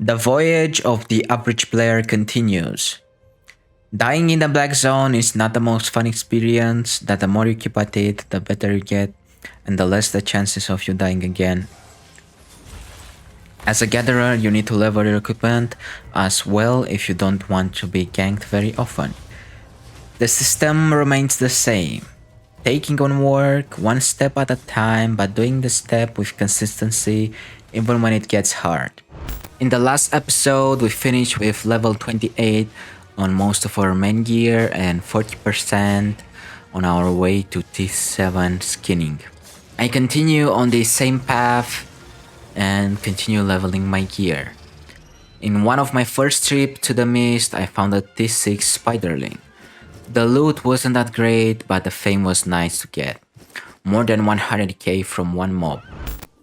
The voyage of the average player continues. Dying in the black zone is not the most fun experience, that the more you keep at it, the better you get, and the less the chances of you dying again. As a gatherer, you need to level your equipment as well if you don't want to be ganked very often. The system remains the same. Taking on work one step at a time, but doing the step with consistency even when it gets hard. In the last episode, we finished with level 28 on most of our main gear and 40% on our way to T7 skinning. I continue on the same path and continue leveling my gear. In one of my first trips to the mist, I found a T6 spiderling. The loot wasn't that great, but the fame was nice to get. More than 100k from one mob.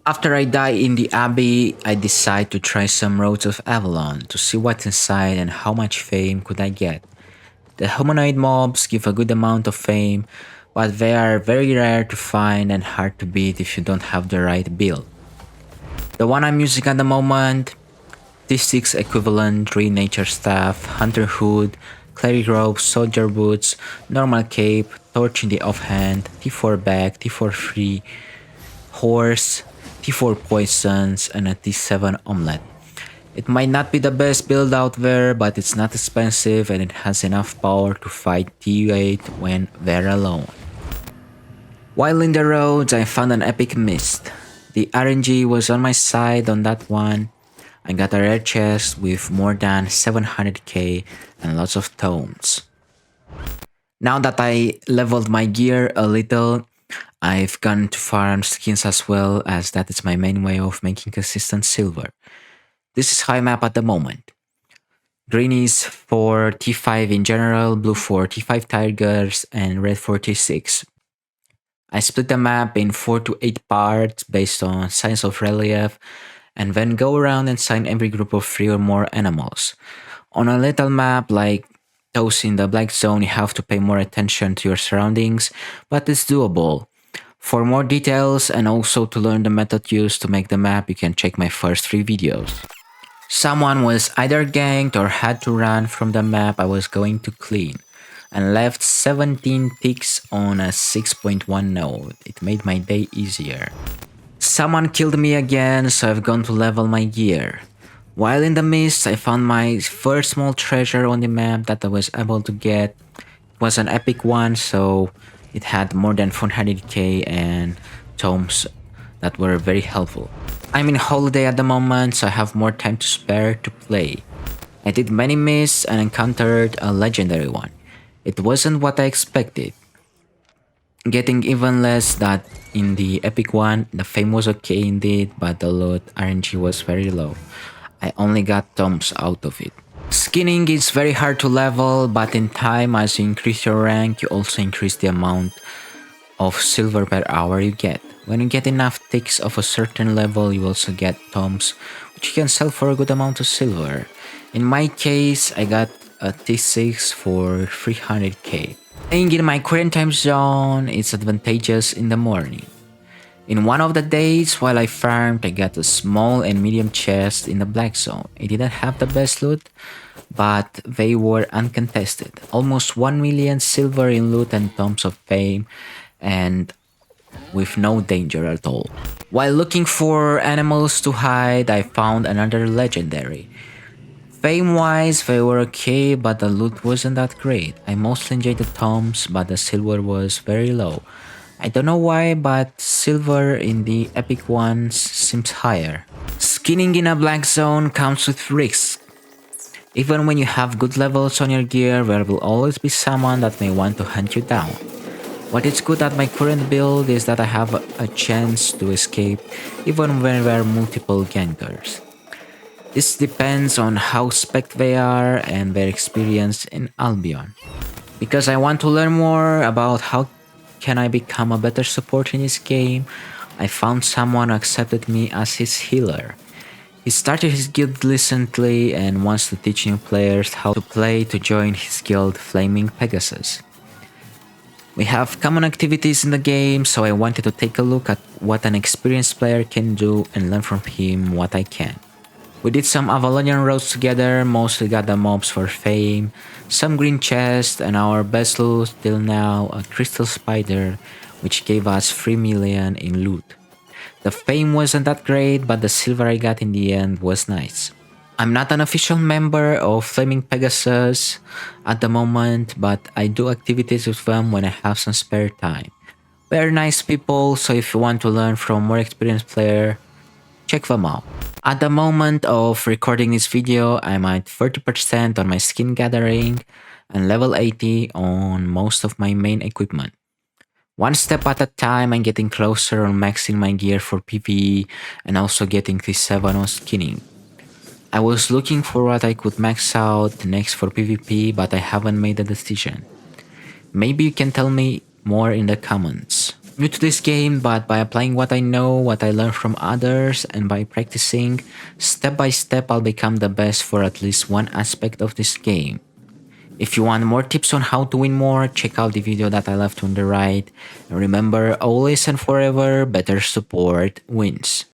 After I die in the Abbey, I decide to try some Roads of Avalon to see what's inside and how much fame could I get. The humanoid mobs give a good amount of fame, but they are very rare to find and hard to beat if you don't have the right build. The one I'm using at the moment, T6 equivalent, 3 nature staff, hunter hood, cleric robe, soldier boots, normal cape, torch in the offhand, T4 bag, T4 free, horse, T4 poisons, and a T7 omelette. It might not be the best build out there, but it's not expensive and it has enough power to fight T8 when they're alone. While in the roads, I found an epic mist. The RNG was on my side on that one. I got a rare chest with more than 700k and lots of tomes. Now that I leveled my gear a little, I've gone to farm skins as well, as that is my main way of making consistent silver. This is how I'm at the moment. Green is for T5 in general, blue for T5 tigers, and red for T6. I split the map in 4 to 8 parts based on size of relief, and then go around and sign every group of 3 or more animals. On a little map like those in the black zone, you have to pay more attention to your surroundings, but it's doable. For more details and also to learn the method used to make the map, you can check my first 3 videos. Someone was either ganked or had to run from the map I was going to clean, and left 17 ticks on a 6.1 node. It made my day easier. Someone killed me again, so I've gone to level my gear. While in the mist, I found my first small treasure on the map that I was able to get. It was an epic one, so it had more than 400k and tomes that were very helpful. I'm in holiday at the moment, so I have more time to spare to play. I did many mists and encountered a legendary one. It wasn't what I expected. Getting even less that in the epic one, the fame was okay indeed, but the loot RNG was very low. I only got tomes out of it. Skinning is very hard to level, but in time as you increase your rank, you also increase the amount of silver per hour you get. When you get enough ticks of a certain level, you also get tomes, which you can sell for a good amount of silver. In my case, I got a T6 for 300k. Playing in my current time zone is advantageous in the morning. In one of the days while I farmed, I got a small and medium chest in the black zone. It didn't have the best loot, but they were uncontested. Almost 1 million silver in loot and tomes of fame, and with no danger at all. While looking for animals to hide, I found another legendary. Fame-wise, they were okay, but the loot wasn't that great. I mostly enjoyed the tomes, but the silver was very low. I don't know why, but silver in the epic ones seems higher. Skinning in a black zone comes with risks. Even when you have good levels on your gear, there will always be someone that may want to hunt you down. What is good at my current build is that I have a chance to escape even when there are multiple gankers. This depends on how spec they are and their experience in Albion. Because I want to learn more about how can I become a better support in this game, I found someone who accepted me as his healer. He started his guild recently and wants to teach new players how to play to join his guild Flaming Pegasus. We have common activities in the game, so I wanted to take a look at what an experienced player can do and learn from him what I can. We did some Avalonian roads together, mostly got the mobs for fame, some green chests, and our best loot till now, a crystal spider, which gave us 3 million in loot. The fame wasn't that great, but the silver I got in the end was nice. I'm not an official member of Flaming Pegasus at the moment, but I do activities with them when I have some spare time. They're nice people, so if you want to learn from more experienced player, check them out. At the moment of recording this video, I'm at 30% on my skin gathering and level 80 on most of my main equipment. One step at a time, I'm getting closer on maxing my gear for PvE and also getting this 7 on skinning. I was looking for what I could max out next for PvP, but I haven't made a decision. Maybe you can tell me more in the comments. New to this game, but by applying what I know, what I learned from others, and by practicing, step by step I'll become the best for at least one aspect of this game. If you want more tips on how to win more, check out the video that I left on the right. And remember, always and forever, better support wins.